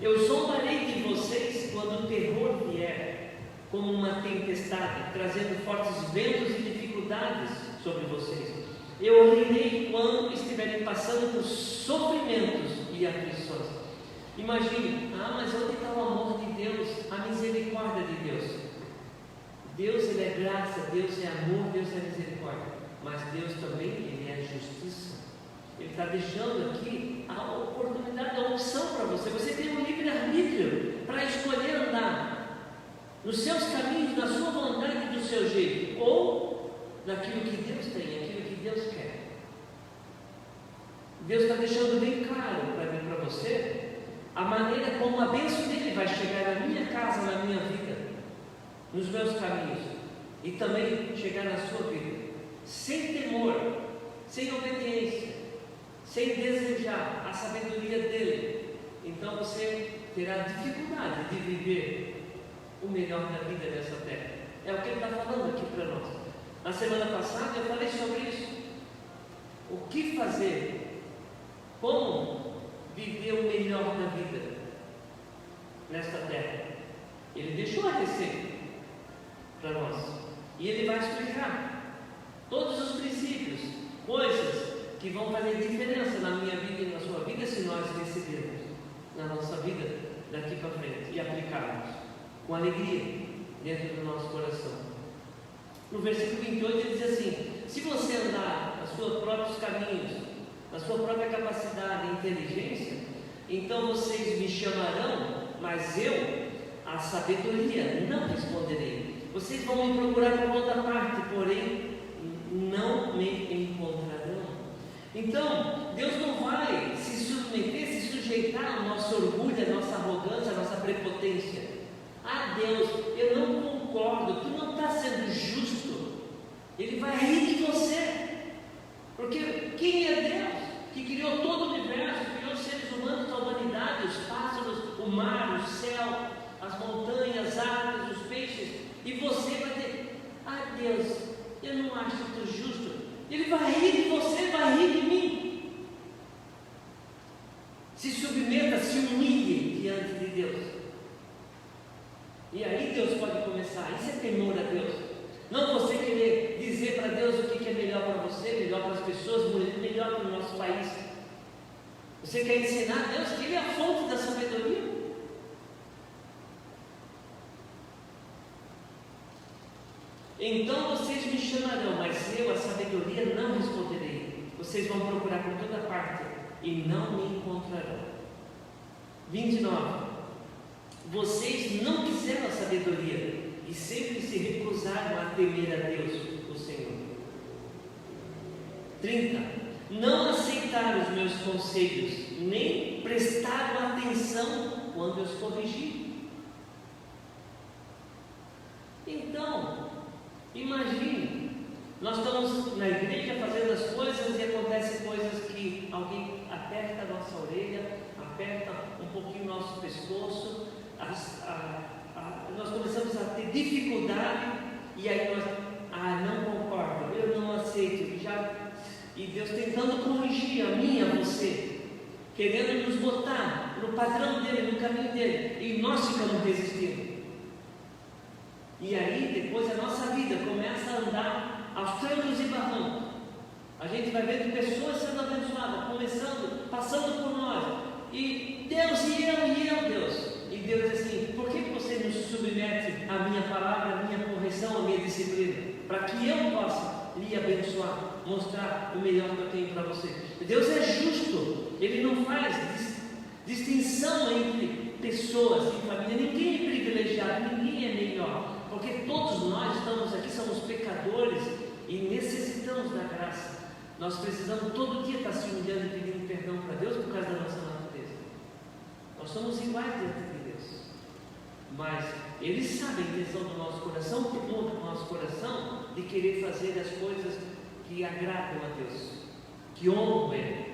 Eu zombarei de vocês quando o terror vier, como uma tempestade, trazendo fortes ventos e dificuldades sobre vocês. Eu rirei quando estiverem passando por sofrimentos e aflições. Imagine, mas onde está o amor de Deus, a misericórdia de Deus? Deus, Ele é graça, Deus é amor, Deus é misericórdia. Mas Deus também, Ele é justiça. Ele está deixando aqui a oportunidade, a opção para você. Você tem um livre-arbítrio para escolher andar nos seus caminhos, na sua vontade e do seu jeito, ou naquilo que Deus tem, aquilo que Deus quer. Deus está deixando bem claro para mim e para você a maneira como a bênção dele vai chegar na minha casa, na minha vida, nos meus caminhos, e também chegar na sua vida, sem temor, sem obediência, sem desejar a sabedoria dele. Então você terá dificuldade de viver o melhor da vida nessa terra. É o que ele está falando aqui para nós. Na semana passada eu falei sobre isso. O que fazer? Como viver o melhor da vida nesta terra? Ele deixou a receita para nós. E ele vai explicar todos os princípios, coisas que vão fazer diferença na minha vida e na sua vida, se nós recebermos na nossa vida daqui para frente e aplicarmos com alegria dentro do nosso coração. No versículo 28 ele diz assim: se você andar nos seus próprios caminhos, na sua própria capacidade e inteligência, então vocês me chamarão, mas eu, a sabedoria, não responderei. Vocês vão me procurar por toda parte, porém não me encontrarão. Então, Deus não vai se submeter, se sujeitar ao nosso orgulho, à nossa arrogância, à nossa prepotência. Ah, Deus, eu não concordo, tu não está sendo justo. Ele vai rir de você, porque quem é Deus, que criou todo o universo, criou os seres humanos, a humanidade, os pássaros, o mar, o céu, as montanhas, as árvores, os peixes, e você vai ter, ah, Deus, eu não acho tu justo. Ele vai rir de você, vai rir de mim. Se submeta, se humilhe diante de Deus. E aí Deus pode começar. Isso é temor a Deus. Não você querer dizer para Deus o que é melhor para você, melhor para as pessoas, melhor para o nosso país. Você quer ensinar a Deus que Ele é a fonte da sabedoria? Então vocês me chamarão, mas eu, a sabedoria, não responderei. Vocês vão procurar por toda parte e não me encontrarão. 29. Vocês não quiseram a sabedoria e sempre se recusaram a temer a Deus, o Senhor. 30. Não aceitaram os meus conselhos, nem prestaram atenção quando eu os corrigi. Então, imagine, nós estamos na igreja fazendo as coisas e acontecem coisas que alguém aperta a nossa orelha, aperta um pouquinho o nosso pescoço, nós começamos a ter dificuldade, e aí nós, não concordo, eu não aceito, e Deus tentando corrigir a mim e a você, querendo nos botar no padrão dele, no caminho dele, e nós ficamos resistindo. E aí depois a nossa vida começa a andar aos trancos e barrancos. A gente vai vendo pessoas sendo abençoadas, passando por nós, e Deus, e eu, Deus. E Deus diz assim: por que você nos submete à minha palavra, à minha correção, à minha disciplina? Para que eu possa lhe abençoar, mostrar o melhor que eu tenho para você. Deus é justo, Ele não faz distinção entre pessoas, em família. Ninguém é privilegiado, ninguém é melhor, porque todos nós estamos aqui, somos pecadores e necessitamos da graça. Nós precisamos todo dia estar se humilhando e pedindo perdão para Deus por causa da nossa natureza. Nós somos iguais diante de Deus, mas Ele sabe a intenção do nosso coração, do nosso coração, de querer fazer as coisas que agradam a Deus, que honram Ele.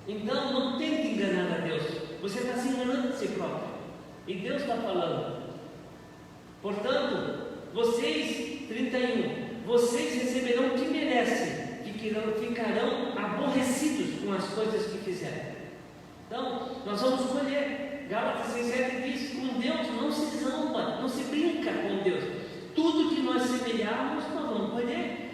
Então não tente enganar a Deus, você está se enganando de si próprio, e Deus está falando. Portanto, vocês, 31, vocês receberão o que merecem, ficarão aborrecidos com as coisas que fizerem. Então, nós vamos escolher. Gálatas 6,7 diz: com Deus não se zomba, não se brinca com Deus. Tudo que nós semearmos, nós vamos colher.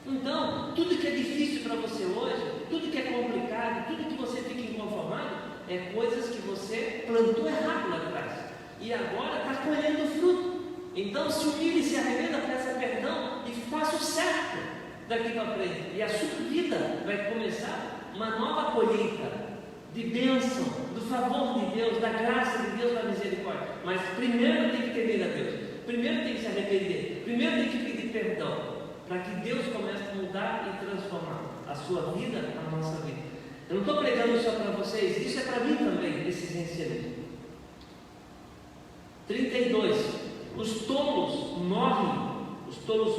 Então, tudo que é difícil para você hoje, tudo que é complicado, tudo que você fica inconformado, é coisas que você plantou errado lá atrás e agora está colhendo fruto. Então, se humilhe e se arrependa, peça perdão e faça o certo daqui para frente, e a sua vida vai começar uma nova colheita de bênção, do favor de Deus, da graça de Deus, da misericórdia. Mas primeiro tem que temer a Deus, primeiro tem que se arrepender, primeiro tem que pedir perdão, para que Deus comece a mudar e transformar a sua vida, a nossa vida. Eu não estou pregando só para vocês, isso é para mim também, esses ensinos. 32. Os tolos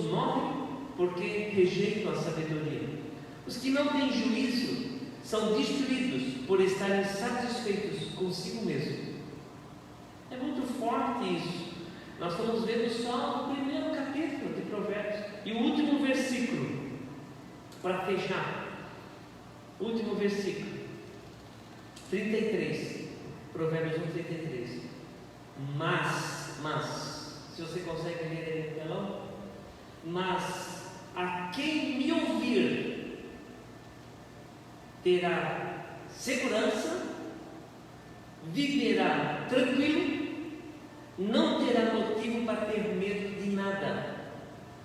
morrem porque rejeitam a sabedoria. Os que não têm juízo são destruídos por estarem satisfeitos consigo mesmo. É muito forte isso. Nós estamos vendo só o primeiro capítulo de Provérbios e o último versículo para fechar. Último versículo 33, Provérbios 1:33. Mas, se você consegue ler aí no telão, mas a quem me ouvir terá segurança, viverá tranquilo, não terá motivo para ter medo de nada.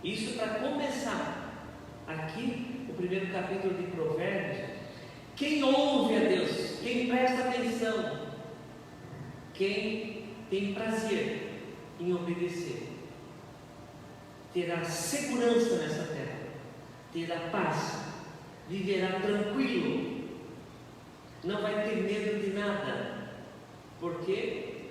Isso para começar aqui, o primeiro capítulo de Provérbios. Quem ouve a Deus, quem presta atenção, quem tem prazer em obedecer, terá segurança nessa terra, terá paz, viverá tranquilo, não vai ter medo de nada, porque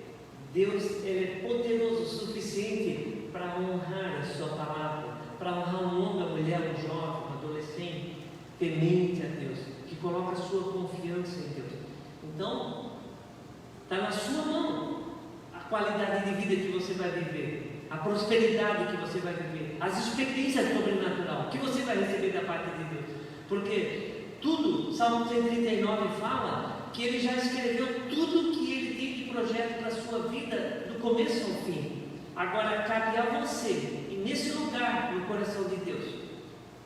Deus, Ele é poderoso o suficiente para honrar a sua palavra, para honrar um homem, uma mulher, um jovem, um adolescente temente a Deus, que coloca a sua confiança em Deus. Então, está na sua mão a qualidade de vida que você vai viver, a prosperidade que você vai viver, as experiências sobrenaturais que você vai receber da parte de Deus, porque tudo, Salmo 139 fala que Ele já escreveu tudo que Ele tem de projeto para a sua vida, do começo ao fim. Agora cabe a você, e nesse lugar, no coração de Deus,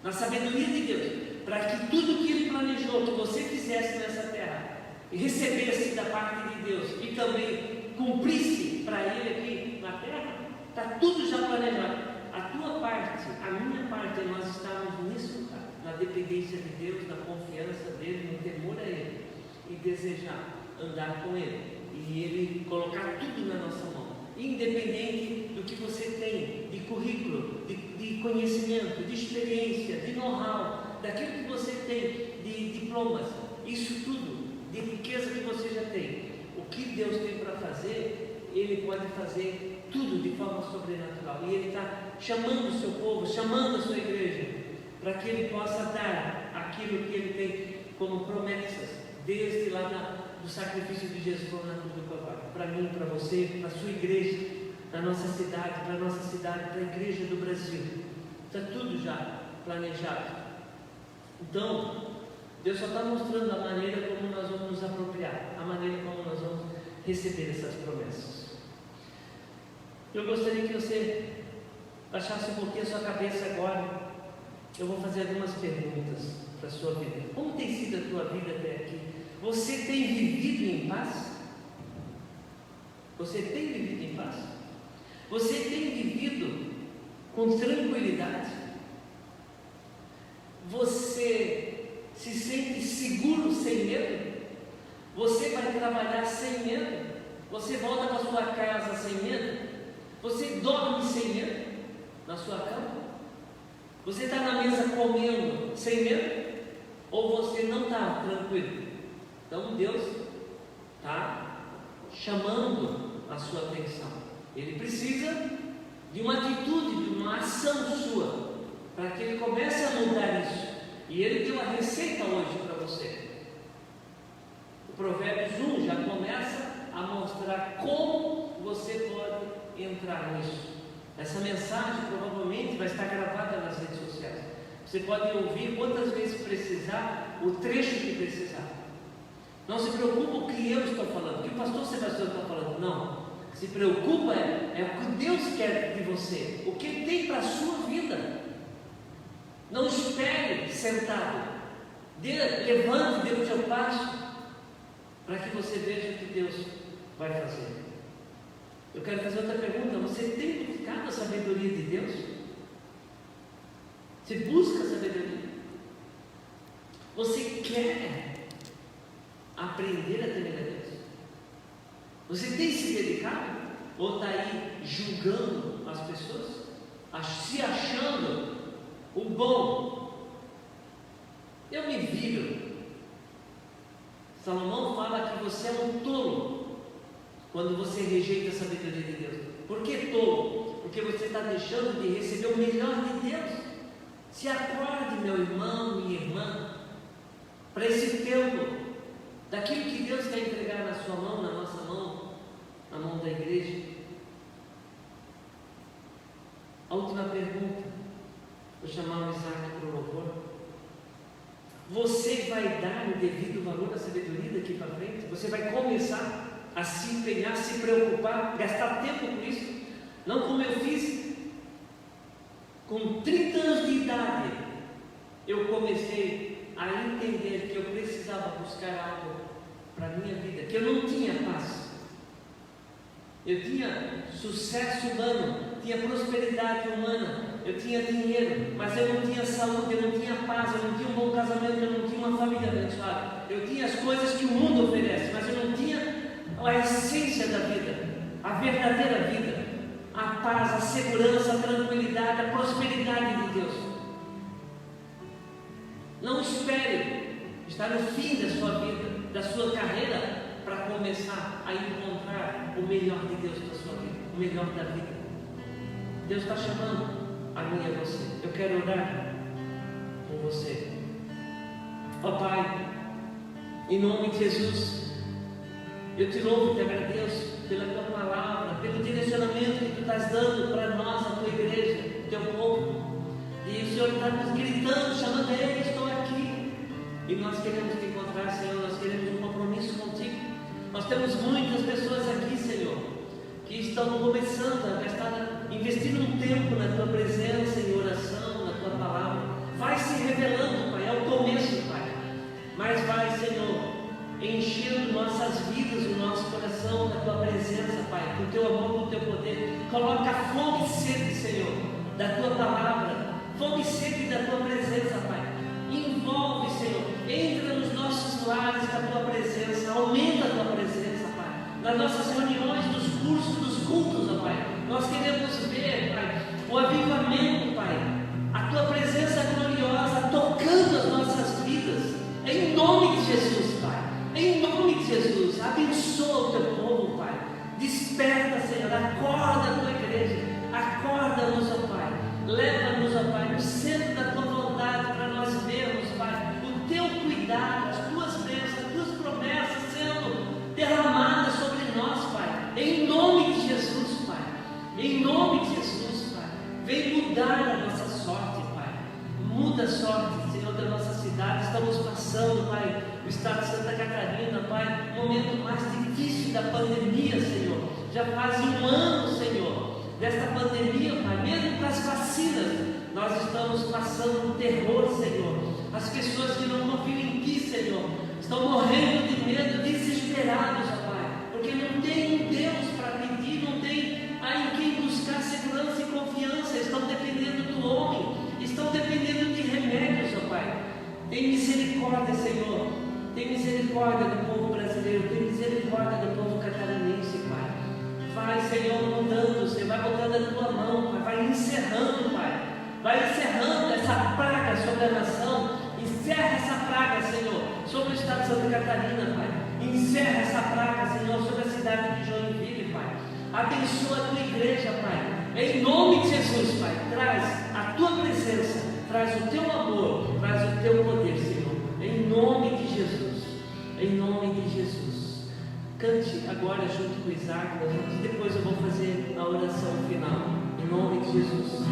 na sabedoria de Deus, para que tudo que Ele planejou que você fizesse nessa terra, e recebesse da parte de Deus, e também cumprisse para Ele aqui na terra, está tudo já planejado. A tua parte, a minha parte, é nós estarmos nesse lugar, na dependência de Deus, na confiança dEle, no temor a Ele, e desejar andar com Ele, e Ele colocar tudo na nossa mão, independente do que você tem de currículo, de conhecimento, de experiência, de know-how, daquilo que você tem de diplomas, isso tudo, de riqueza que você já tem. O que Deus tem para fazer, Ele pode fazer tudo de forma sobrenatural, e Ele está chamando o seu povo, chamando a sua igreja, para que Ele possa dar aquilo que Ele tem como promessas, desde lá do sacrifício de Jesus na cruz do Calvário, para mim, para você, para a sua igreja, na nossa cidade, para a nossa cidade, para a igreja do Brasil. Está tudo já planejado. Então, Deus só está mostrando a maneira como nós vamos nos apropriar, a maneira como nós vamos receber essas promessas. Eu gostaria que você baixasse um pouquinho a sua cabeça agora. Eu vou fazer algumas perguntas para a sua vida. Como tem sido a tua vida até aqui? Você tem vivido em paz? Você tem vivido em paz? Você tem vivido com tranquilidade? Você se sente seguro sem medo? Você vai trabalhar sem medo? Você volta para sua casa sem medo? Você dorme sem medo na sua cama? Você está na mesa comendo sem medo? Ou você não está tranquilo? Então Deus está chamando a sua atenção. Ele precisa de uma atitude, de uma ação sua, para que Ele comece a mudar isso. E Ele deu a receita hoje para você. O Provérbios 1 já começa a mostrar como você pode entrar nisso. Essa mensagem provavelmente vai estar gravada nas redes sociais. Você pode ouvir quantas vezes precisar, o trecho que precisar. Não se preocupe o que eu estou falando, o que o pastor Sebastião está falando. Não. Se preocupa é o que Deus quer de você, o que Ele tem para a sua vida. Não espere sentado. Levante, dê o seu passo, para que você veja o que Deus vai fazer. Eu quero fazer outra pergunta. Você tem buscado a sabedoria de Deus? Você busca a sabedoria? Você quer aprender a temer a Deus? Você tem se dedicado? Ou está aí julgando as pessoas? Se achando o bom? Eu me viro. Salomão fala que você é um tolo quando você rejeita a sabedoria de Deus. Por que tolo? Porque você está deixando de receber o melhor de Deus. Se acorde, meu irmão, minha irmã, para esse tempo, daquilo que Deus quer entregar na sua mão, na nossa mão, na mão da igreja. A última pergunta, vou chamar o Isaac para o louvor. Você vai dar o devido valor à sabedoria daqui para frente? Você vai começar a se empenhar, se preocupar, gastar tempo com isso? Não como eu fiz com 30 anos de idade. Eu comecei a entender que eu precisava buscar algo para a minha vida, que eu não tinha paz. Eu tinha sucesso humano, tinha prosperidade humana, eu tinha dinheiro, mas eu não tinha saúde, eu não tinha paz, eu não tinha um bom casamento, eu não tinha uma família abençoada. Eu tinha as coisas que o mundo oferece, mas eu não tinha a essência da vida, a verdadeira vida, a paz, a segurança, a tranquilidade, a prosperidade de Deus. Não espere estar no fim da sua vida, da sua carreira, para começar a encontrar o melhor de Deus para a sua vida, o melhor da vida. Deus está chamando a mim e a você. Eu quero orar por você. Ó Pai, em nome de Jesus, eu te louvo e te agradeço pela tua palavra, pelo direcionamento que tu estás dando para nós, a tua igreja, o teu povo. E o Senhor está nos gritando, chamando: Ei, estou aqui. E nós queremos te encontrar, Senhor, nós queremos um compromisso contigo. Nós temos muitas pessoas aqui, Senhor, que estão começando a investir um tempo na tua presença, em oração, na tua palavra. Vai se revelando, Pai, é o começo, Pai. Mas vai, Senhor, enchendo nossas vidas, o nosso coração da tua presença, Pai, com o teu amor, com o teu poder. Coloca a fome e sede, Senhor, da tua palavra, fome e sede da tua presença, Pai. Envolve, Senhor, entra nos nossos lares com a tua presença, aumenta a tua presença, Pai, nas nossas reuniões, nos cursos, nos cultos, ó Pai. Nós queremos ver, Pai, o avivamento, Pai, a tua presença gloriosa tocando as nossas vidas, em nome de Jesus, Pai. Em nome de Jesus, abençoa o teu povo, Pai. Desperta, Senhor, acorda a tua igreja, acorda-nos, ó Pai. Leva-nos, ó Pai, no centro da tua vontade, para nós vermos, Pai, o teu cuidado, as tuas bênçãos, as tuas promessas sendo derramadas sobre nós, Pai. Em nome de Jesus, Pai. Em nome de Jesus, Pai. Vem mudar a nossa sorte, Pai. Muda a sorte, Senhor, da nossa cidade. Estamos passando, Pai, o estado de Santa Catarina, Pai, o momento mais difícil da pandemia, Senhor. Já faz um ano, Senhor, desta pandemia, Pai, mesmo com as vacinas, nós estamos passando um terror, Senhor. As pessoas que não confiam em Ti, Senhor, estão morrendo de medo, desesperados, ó Pai, porque não tem um Deus para pedir, não tem em quem buscar segurança e confiança, estão dependendo do homem, estão dependendo de remédios, ó Pai. Tem misericórdia, Senhor. Tem misericórdia do povo brasileiro, tem misericórdia do povo catarinense, Pai. Senhor, mudando, Senhor, vai botando a tua mão, Pai, vai encerrando, Pai, vai encerrando essa praga sobre a nação. Encerra essa praga, Senhor, sobre o estado de Santa Catarina, Pai. Encerra essa praga, Senhor, sobre a cidade de Joinville, Pai. Abençoa a tua igreja, Pai. Em nome de Jesus, Pai, traz a tua presença, traz o teu amor, traz o teu poder, Senhor. Em nome de Jesus, em nome de Jesus. Cante agora junto com o Isaac, depois eu vou fazer a oração final. Em nome de Jesus.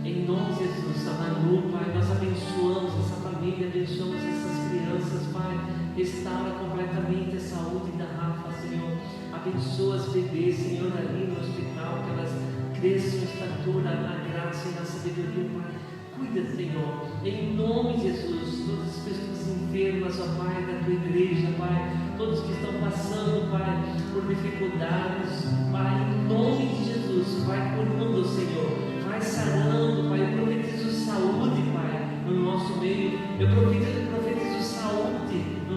Em nome de Jesus, a Manu, Pai, nós abençoamos essa família, abençoamos essas crianças. crianças, Pai. Restaura completamente a saúde da Rafa, Senhor. Abençoa as bebês, Senhor, ali no hospital, que elas cresçam em estatura, na graça e na sabedoria, Pai. Cuida, Senhor, em nome de Jesus, todas as pessoas enfermas, ó Pai, da tua igreja, Pai, todos que estão passando, Pai, por dificuldades, Pai, em nome de Jesus, vai curando, Senhor, vai sarando, Pai. Eu profetizo saúde, Pai, no nosso meio. Eu profetizo saúde no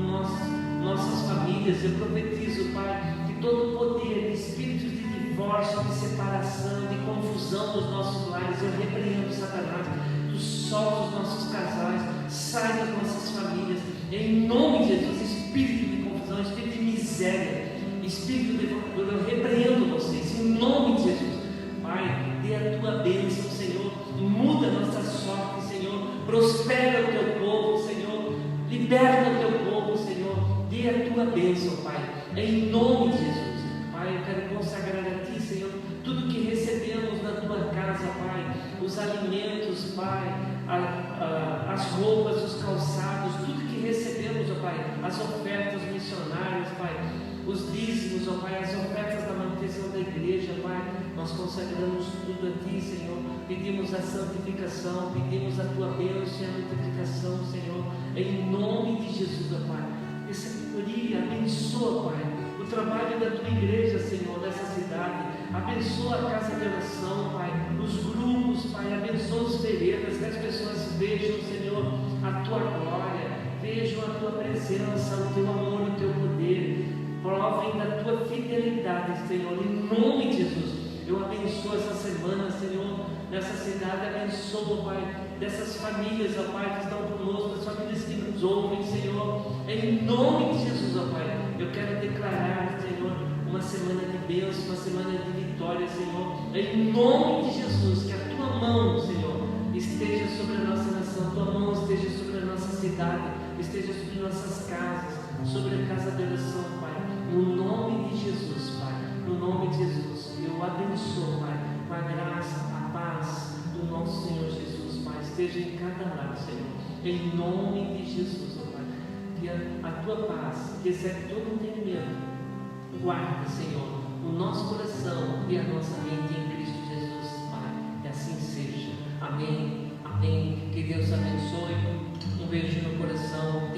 nossas famílias. Eu profetizo, Pai, que todo poder de espíritos de divórcio, de separação, de confusão dos nossos lares, eu repreendo, Satanás. Tu solta os nossos casais, sai das nossas famílias, em nome de Jesus. Espírito de confusão, espírito de miséria, espírito de dor, eu repreendo vocês, em nome de Jesus. Pai, dê a tua bênção, Senhor, muda a nossa sorte, Senhor, prospera o teu povo, Senhor, liberta o teu povo, Senhor, dê a tua bênção, Pai, em nome de Jesus. Pai, eu quero consagrar a Ti, Senhor, tudo que recebemos na Tua casa, Pai, os alimentos, Pai, as roupas, os calçados, tudo que recebemos, ó Pai, as ofertas missionárias, Pai, os dízimos, ó Pai, as ofertas da manutenção da igreja, Pai, nós consagramos tudo a Ti, Senhor. Pedimos a santificação, pedimos a Tua bênção e a multiplicação, Senhor, em nome de Jesus, ó Pai. E sabedoria, abençoa, Pai, o trabalho da Tua igreja, Senhor, dessa cidade. Abençoa a casa de oração, Pai, os grupos, Pai, abençoa os veredas, que as pessoas vejam, Senhor, a Tua glória, vejam a Tua presença, o Teu amor, o Teu poder, provem da Tua fidelidade, Senhor, em nome de Jesus. Eu abençoo essa semana, Senhor, nessa cidade, abençoa, Pai, dessas famílias, ó Pai, que estão conosco, das famílias que nos ouvem, Senhor, em nome de Jesus, ó Pai. Eu quero declarar, Senhor, uma semana de bênção, uma semana de vitória, Senhor, em nome de Jesus. Que a Tua mão, Senhor, esteja sobre a nossa nação, a Tua mão esteja sobre a nossa cidade, esteja sobre nossas casas, sobre a casa de oração, Pai, no nome de Jesus, Pai, no nome de Jesus. Eu abençoo, Pai, com a graça, a paz do nosso Senhor Jesus, Pai, esteja em cada lar, Senhor, em nome de Jesus, ó Pai. Que a Tua paz, que excede todo entendimento, guarda, Senhor, o nosso coração e a nossa mente em Cristo Jesus, Pai, que assim seja. Amém, amém. Que Deus abençoe. Um beijo no coração.